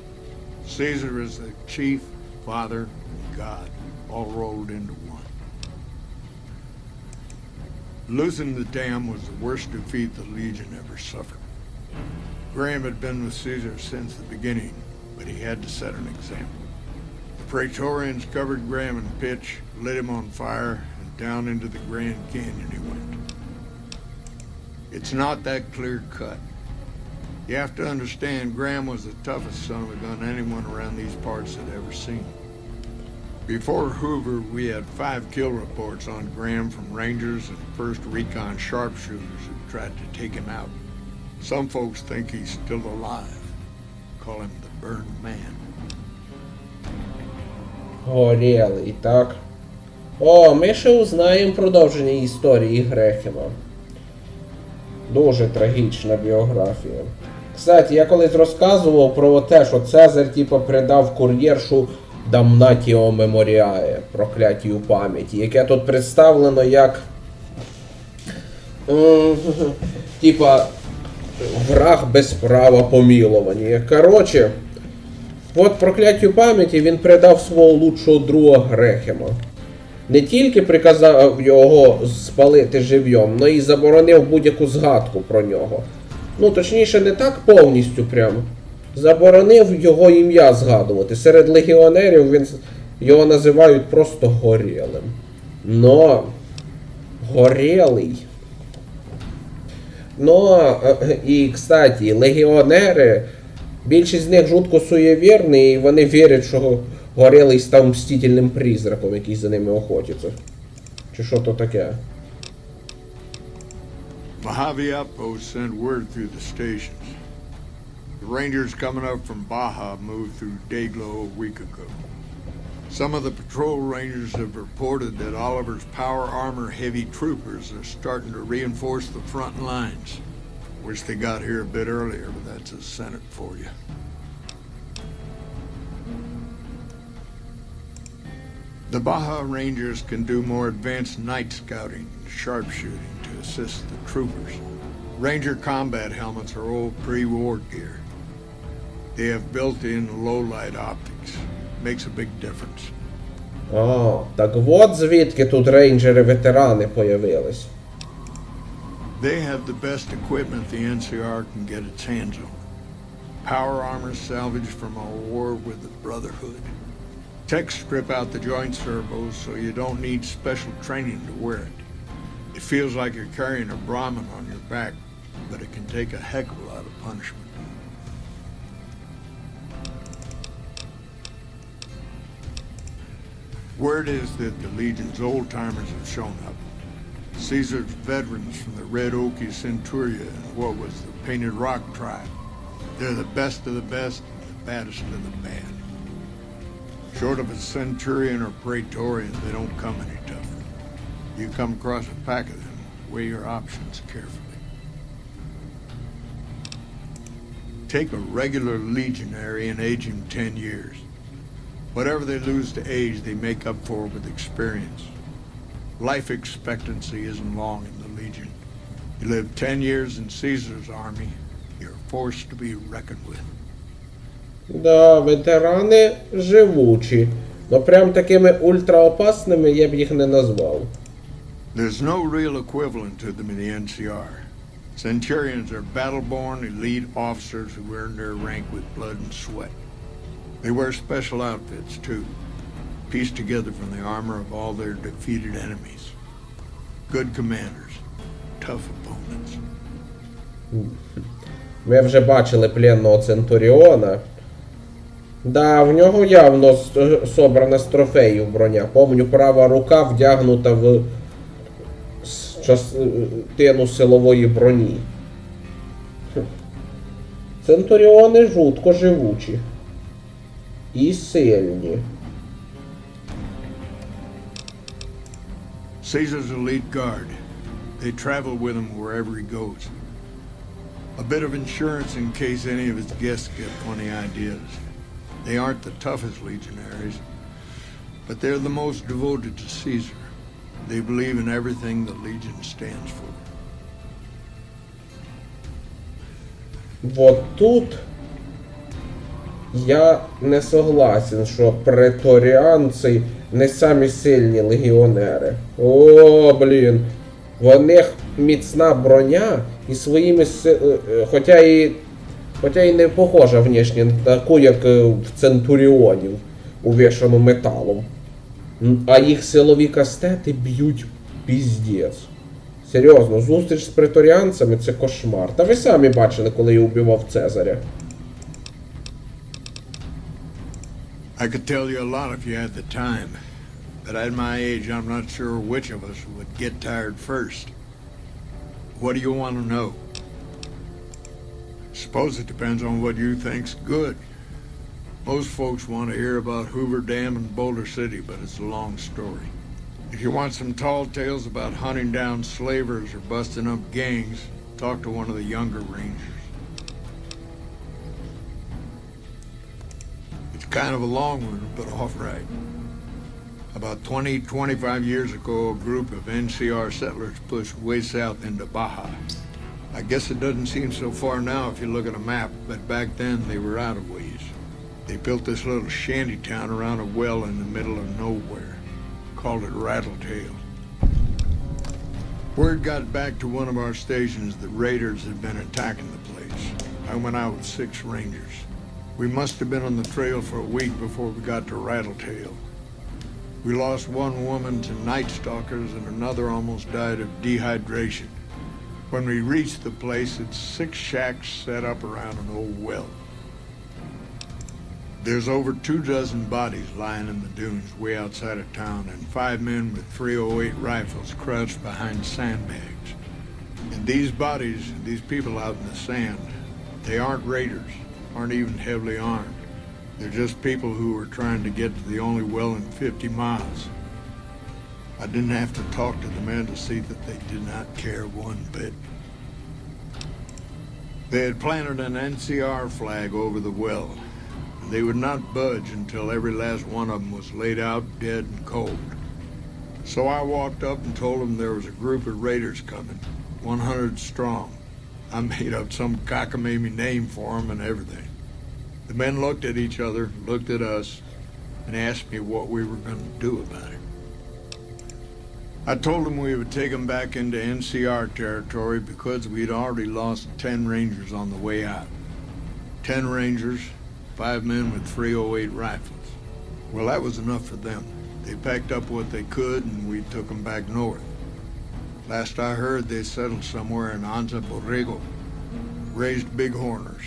G: Caesar is the chief, father, and God, all rolled into one. Losing the dam was the worst defeat the Legion ever suffered. Graham had been with Caesar since the beginning, but he had to set an example. The Praetorians covered Graham in pitch, lit him on fire, and down into the Grand Canyon he went. It's not that clear-cut. You have to understand, Graham was the toughest son of a gun anyone around these parts had ever seen. Before Hoover, we had 5 kill reports on Graham from Rangers and 1st Recon sharpshooters who tried to take him out. Some folks think he's still alive. Call him the Burned Man.
A: Горілий, так. О, ми ще узнаємо продовження історії Грехема. Дуже трагічна біографія. Кстати, я колись розказував про те, що Цезарь типу придав кур'єршу Damnatio Memoriae, прокляттю пам'яті, яке тут представлено як типа враг без права помилування. Короче, от прокляттю пам'яті він придав свого лучшого друга Грехема. не тільки приказав його спалити живьом, но й заборонив будь-яку згадку про нього. Ну, точніше, не так повністю прямо. Заборонив його ім'я згадувати. Серед легіонерів його називають просто горілим. Но горілий. Но, і, кстати, легіонери, більшість з них жутко суєвірні, і вони вірять, що горілий став мстительним призраком, який за ними охотиться. Чи що то таке?
G: Mojave Outpost sent word through the stations. The Rangers coming up from Baja moved through Dayglow a week ago. Some of the patrol rangers have reported that Oliver's power armor heavy troopers are starting to reinforce the front lines. Wish they got here a bit earlier, but that's a Senate for you. The Baja Rangers can do more advanced night scouting and sharpshooting to assist the troopers. Ranger combat helmets are old pre-war gear. They have built-in low-light optics. Makes a big difference.
A: А, так от звідки тут рейнджери-ветерани появились.
G: They have the best equipment the NCR can get its hands on. Power armor salvaged from a war with the Brotherhood. Techs strip out the joint servos so you don't need special training to wear it. It feels like you're carrying a Brahmin on your back, but it can take a heck of a lot of punishment. Word is that the Legion's old-timers have shown up. Caesar's veterans from the Red Okie Centuria and what was the Painted Rock tribe. They're the best of the best and the baddest of the bad. Short of a Centurion or Praetorian, they don't come any tougher. You come across a pack of them, weigh your options carefully. Take a regular legionary and age him 10 years. Whatever they lose to age, they make up for with experience. Life expectancy isn't long in the Legion. You live 10 years in Caesar's army, you're a force to be reckoned with.
A: Да, ветерани живучі. Но прям такими ультраопасними я б їх не назвав.
G: There's no real equivalent to them in the NCR. Centurions are battle-born elite officers who earn their rank with blood and sweat. They wear special outfits, too, pieced together from the armor of all their defeated enemies. Good commanders, tough opponents.
A: Ми вже бачили пленного Центуріона. Да, в нього явно собрана з трофеїв броня. Помню, права рука вдягнута в частину силової броні. Центуріони жутко живучі. І сильні.
G: Caesar's elite guard. They travel with him wherever he goes. A bit of insurance in case any of his guests get funny ideas. They aren't the toughest legionaries, but they're the most devoted to Caesar. They believe in everything the Legion stands for.
A: Вот тут я не согласен, що преторіанці не самі сильні легіонери. О, блін. В них міцна броня і своїми хоча і не похожа внешне на таку, як в Центуріонів, увішану металом. А їх силові кастети б'ють піздець. Серйозно, зустріч з преторіанцями це кошмар. Та ви самі бачили, коли я убивав Цезаря.
G: I could tell you a lot if you had the time, but at my age, I'm not sure which of us would get tired first. What do you want to know? Suppose it depends on what you think's good. Most folks want to hear about Hoover Dam and Boulder City, but it's a long story. If you want some tall tales about hunting down slavers or busting up gangs, talk to one of the younger rangers. It's kind of a long one, but all right. About 25 years ago, a group of NCR settlers pushed way south into Baja. I guess it doesn't seem so far now if you look at a map, but back then they were out of ways. They built this little shanty town around a well in the middle of nowhere, called it Rattletail. Word got back to one of our stations that raiders had been attacking the place. I went out with 6 rangers. We must have been on the trail for a week before we got to Rattletail. We lost one woman to night stalkers and another almost died of dehydration. When we reached the place, it's 6 shacks set up around an old well. There's over 24 bodies lying in the dunes way outside of town, and 5 men with 308 rifles crouched behind sandbags. And these bodies, these people out in the sand, they aren't raiders, aren't even heavily armed. They're just people who were trying to get to the only well in 50 miles. I didn't have to talk to the men to see that they did not care one bit. They had planted an NCR flag over the well. They would not budge until every last one of them was laid out dead and cold. So I walked up and told them there was a group of raiders coming, 100 strong. I made up some cockamamie name for them and everything. The men looked at each other, looked at us, and asked me what we were going to do about it. I told them we would take them back into NCR territory because we'd already lost 10 rangers on the way out. 10 rangers, 5 men with 308 rifles. Well, that was enough for them. They packed up what they could and we took them back north. Last I heard, they settled somewhere in Anza Borrego. Raised bighorners.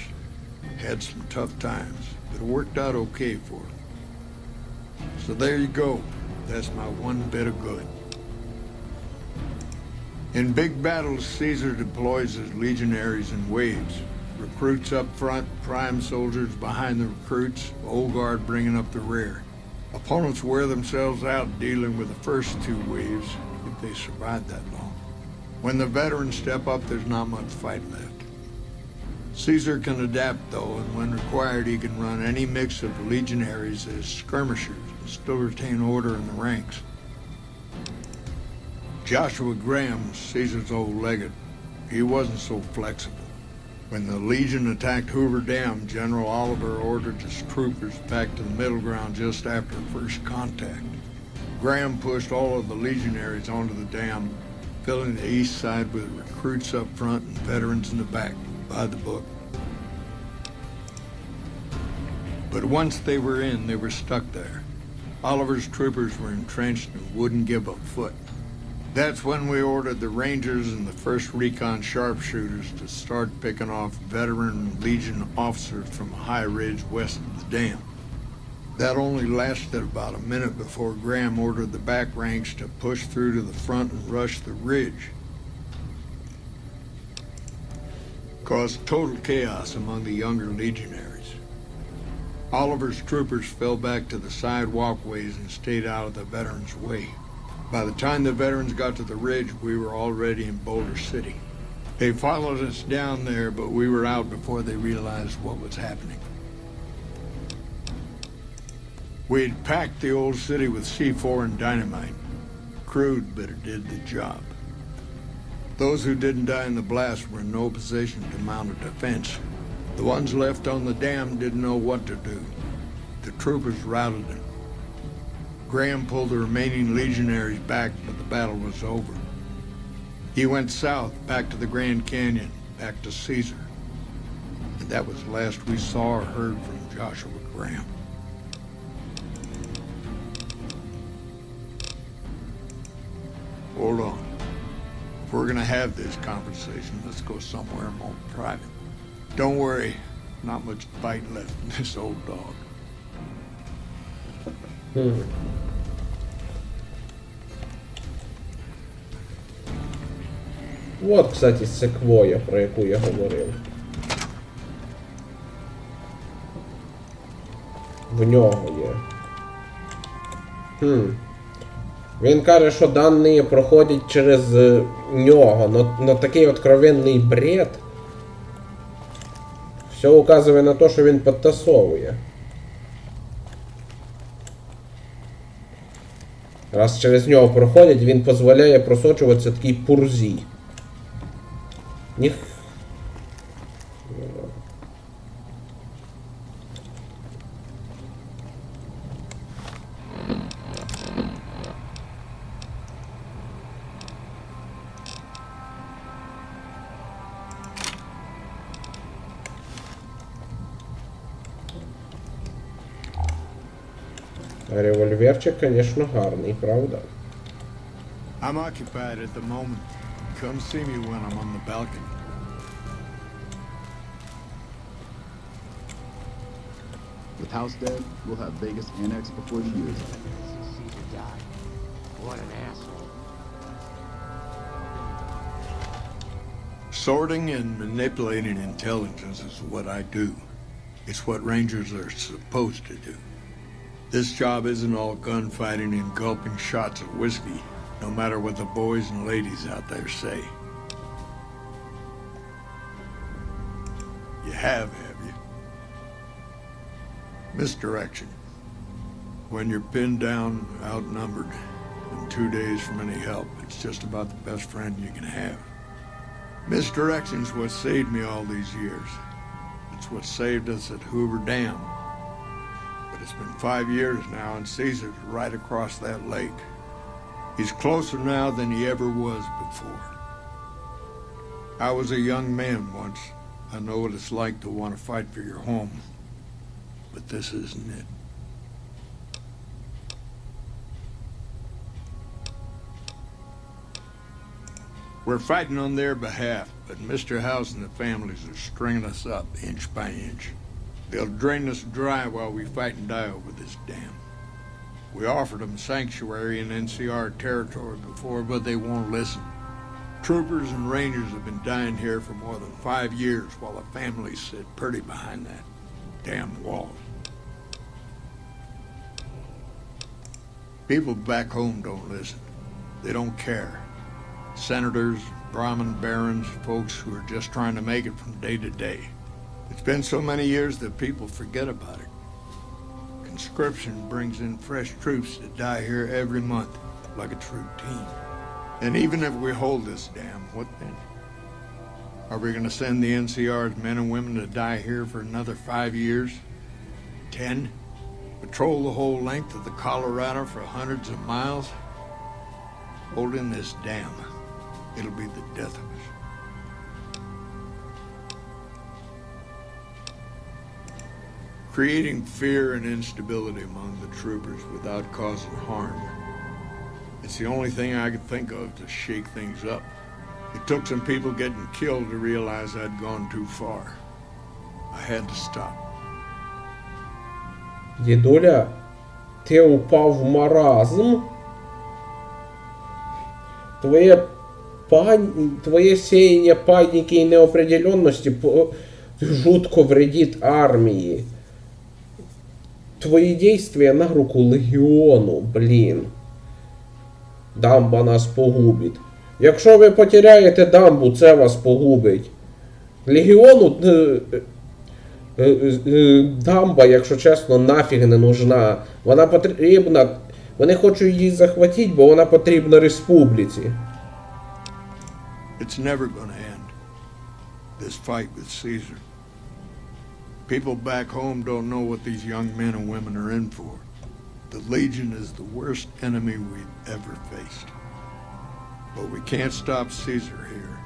G: Had some tough times, but it worked out okay for them. So there you go. That's my one bit of good. In big battles, Caesar deploys his legionaries in waves. Recruits up front, prime soldiers behind the recruits, old guard bringing up the rear. Opponents wear themselves out dealing with the first 2 waves, if they survive that long. When the veterans step up, there's not much fight left. Caesar can adapt, though, and when required, he can run any mix of legionaries as skirmishers and still retain order in the ranks. Joshua Graham, Caesar's old legate, he wasn't so flexible. When the Legion attacked Hoover Dam, General Oliver ordered his troopers back to the middle ground just after first contact. Graham pushed all of the legionaries onto the dam, filling the east side with recruits up front and veterans in the back, by the book. But once they were in, they were stuck there. Oliver's troopers were entrenched and wouldn't give a foot. That's when we ordered the Rangers and the 1st Recon sharpshooters to start picking off veteran Legion officers from a high ridge west of the dam. That only lasted about a minute before Graham ordered the back ranks to push through to the front and rush the ridge. Caused total chaos among the younger legionaries. Oliver's troopers fell back to the side walkways and stayed out of the veterans' way. By the time the veterans got to the ridge, we were already in Boulder City. They followed us down there, but we were out before they realized what was happening. We had packed the old city with C4 and dynamite. Crude, but it did the job. Those who didn't die in the blast were in no position to mount a defense. The ones left on the dam didn't know what to do. The troopers routed them. Graham pulled the remaining legionaries back, but the battle was over. He went south, back to the Grand Canyon, back to Caesar. And that was the last we saw or heard from Joshua Graham. Hold on. If we're gonna have this conversation, let's go somewhere more private. Don't worry, not much bite left in this old dog.
A: От, кстати, секвоя, про яку я говорив. В нього є. Він каже, що дані проходять через нього, но такий откровенний бред. Все указує на те, що він підтасовує. Раз через нього проходять, він дозволяє просочуватися такій пурзі. Ніх... Револьверчик, звісно, гарний, правда?
G: I'm occupied at the moment. Come see me when I'm on the balcony.
K: With House dead, we'll have Vegas annexed before the year's out.
J: Caesar died. What an asshole.
G: Sorting and manipulating intelligence is what I do. It's what Rangers are supposed to do. This job isn't all gunfighting and gulping shots of whiskey, no matter what the boys and ladies out there say. You have you? Misdirection. When you're pinned down, outnumbered, and 2 days from any help, it's just about the best friend you can have. Misdirection's what saved me all these years. It's what saved us at Hoover Dam. But it's been 5 years now, and Caesar's right across that lake. He's closer now than he ever was before. I was a young man once. I know what it's like to want to fight for your home. But this isn't it. We're fighting on their behalf, but Mr. House and the families are stringing us up inch by inch. They'll drain us dry while we fight and die over this dam. We offered them sanctuary in NCR territory before, but they won't listen. Troopers and Rangers have been dying here for more than 5 years while the families sit pretty behind that damn wall. People back home don't listen. They don't care. Senators, Brahmin barons, folks who are just trying to make it from day to day. It's been so many years that people forget about it. Conscription brings in fresh troops to die here every month, like it's routine. And even if we hold this dam, what then? Are we going to send the NCR's men and women to die here for another 5 years? 10? Patrol the whole length of the Colorado for hundreds of miles? Holding this dam, it'll be the death of us. Creating fear and instability among the troopers without causing harm. It's the only thing I could think of to shake things up. It took some people getting killed to realize I'd gone too far. I had to stop.
A: Дідуля, ти упав в маразм? Твоє сеяние паніки і неопределенності жутко вредит армії. Твої действия на руку легіону, блін. Дамба нас погубить. Якщо ви потеряєте дамбу, це вас погубить. Легіону дамба, якщо чесно, нафіг не нужна. Вона потрібна. Вони хочуть її захватити, бо вона потрібна республіці.
G: It's never gonna end. This fight with Caesar. People back home don't know what these young men and women are in for. The Legion is the worst enemy we've ever faced. But we can't stop Caesar here.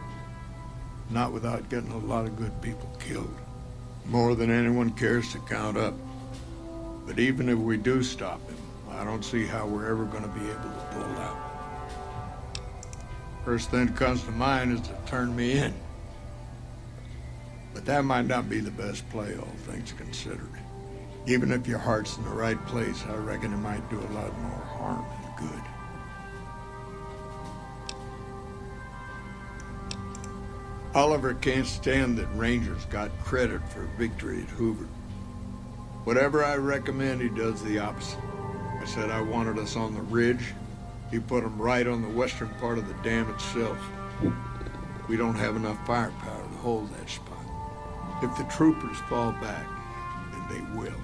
G: Not without getting a lot of good people killed. More than anyone cares to count up. But even if we do stop him, I don't see how we're ever going to be able to pull out. First thing that comes to mind is to turn me in. But that might not be the best play, all things considered. Even if your heart's in the right place, I reckon it might do a lot more harm than good. Oliver can't stand that Rangers got credit for victory at Hoover. Whatever I recommend, he does the opposite. I said I wanted us on the ridge. He put them right on the western part of the dam itself. We don't have enough firepower to hold that spot. If the troopers fall back, and they will,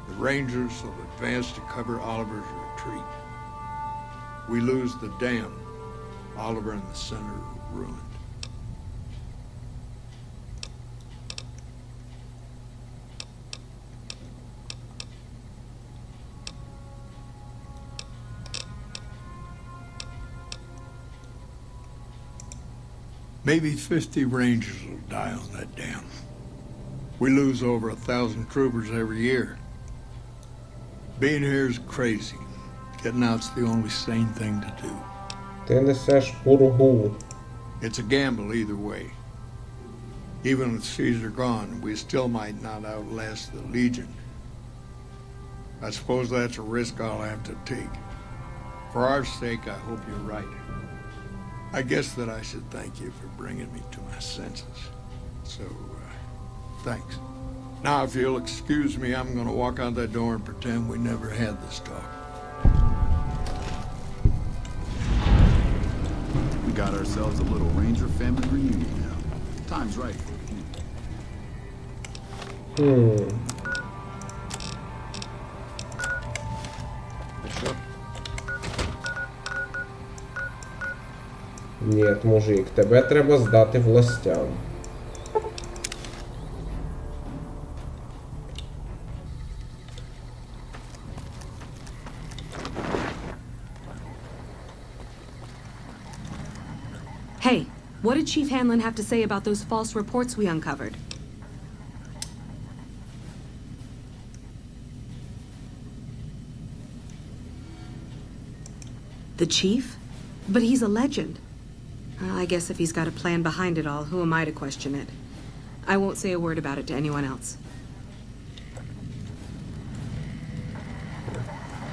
G: the Rangers will advance to cover Oliver's retreat. We lose the dam, Oliver in the center ruined. Maybe 50 Rangers will die on that dam. We lose over 1,000 troopers every year. Being here is crazy. Getting out's the only sane thing to do.
A: Ти несеш пургу.
G: It's a gamble either way. Even with Caesar gone, we still might not outlast the Legion. I suppose that's a risk I'll have to take. For our sake, I hope you're right. I guess that I should thank you for bringing me to my senses. So, thanks. Now, if you'll excuse me, I'm gonna walk out that door and pretend we never had this talk.
K: We got ourselves a little Ranger family reunion now. Time's right for it.
A: Ні, мужик, тебе треба здати властям.
F: Hey, what did Chief Hanlon have to say about those false reports we uncovered? The Chief? But he's a legend. I guess if he's got a plan behind it all, who am I to question it? I won't say a word about it to anyone else.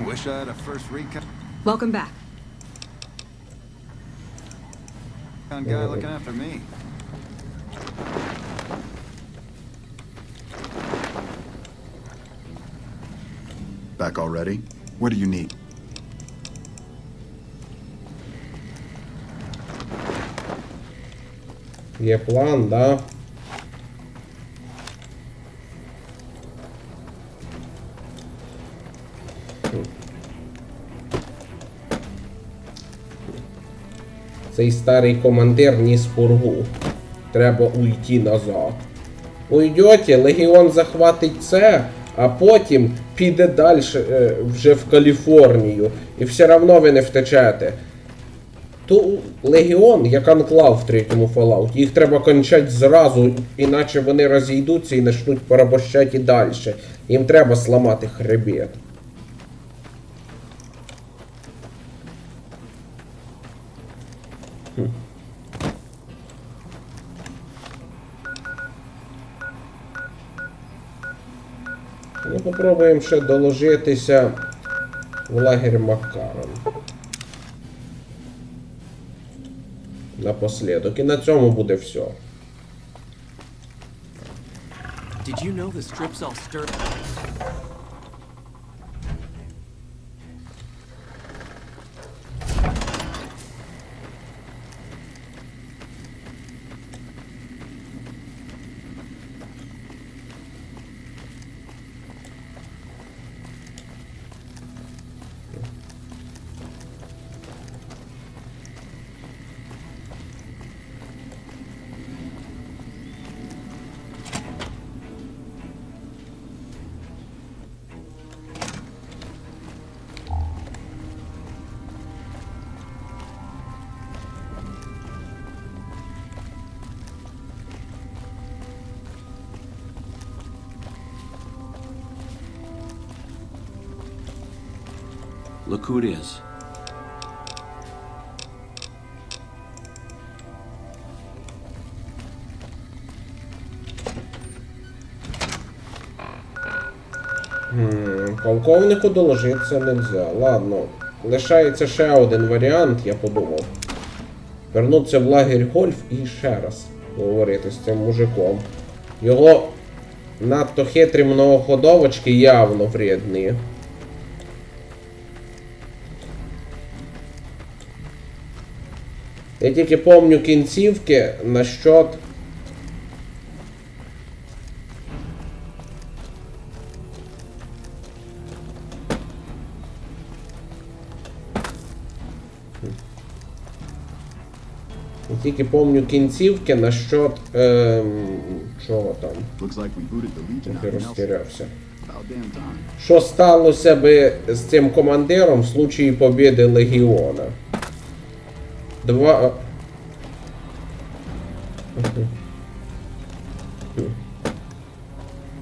D: Wish I had a first recon
F: Welcome back.
D: guy looking after me.
K: Back already? What do you need?
A: Є план, да? Цей старий командир ніс пургу. Треба уйти назад. Уйдете, легіон захватить це, а потім піде далі вже в Каліфорнію. І все одно ви не втечете. То легіон, як анклав в третьому Fallout, їх треба кончати зразу, іначе вони розійдуться і почнуть порабощати і далі. Їм треба сламати хребет. Ну, попробуємо ще доложитися в лагерь Маккарон. Напослідок. І на цьому буде все.
E: Did you know the strip's all stirred?
L: Look who it is.
A: Полковнику доложитися нельзя. Ладно, лишається ще один варіант, я подумав. Вернутися в лагерь Гольф і ще раз поговорити з цим мужиком. Його надто хитрі многоходовочки явно вредні. Я тільки помню кінцівки насчет... Я тільки помню кінцівки насчет... чого там? Я розтірявся. Що сталося би з цим командиром в случаї побіди Легіона?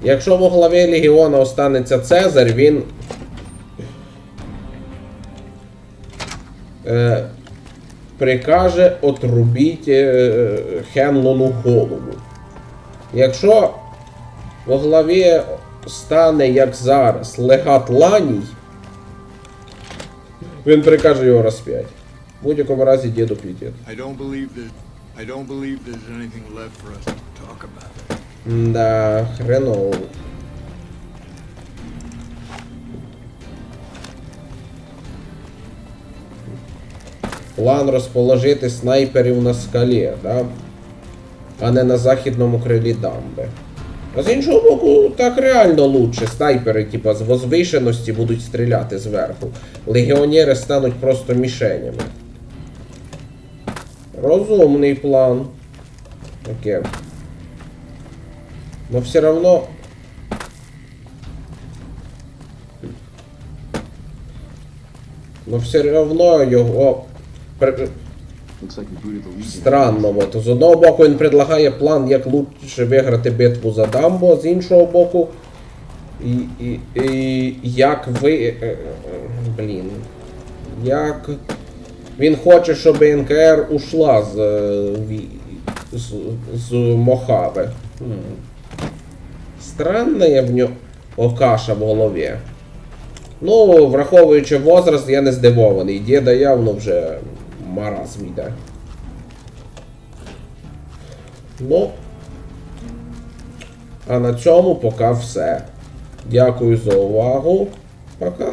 A: Якщо во главі Легіона останеться Цезарь, він прикаже отрубіть Хенлону голову. Якщо во главі стане, як зараз, легат Ланій, він прикаже його розп'ять. В будь-якому разі діду піде.
G: I don't believe there's anything left for us to talk about.
A: Да, хреново. План розположити снайперів на скалі, да? А не на західному крилі дамби. А з іншого боку, так реально лучше. Снайпери, типа, з возвишеності будуть стріляти зверху. Легіонери стануть просто мішенями. Розумний план. Окей. Но все равно... його... Странно, от. З одного боку він предлагає план, як лучше виграти битву за дамбу, а з іншого боку... як ви... Блін... Як... Він хоче, щоб НКР ушла з Мохави. Странна є в нього каша в голові. Ну, враховуючи возраст, я не здивований. Діда явно вже маразм йде. Ну. А на цьому поки все. Дякую за увагу. Пока.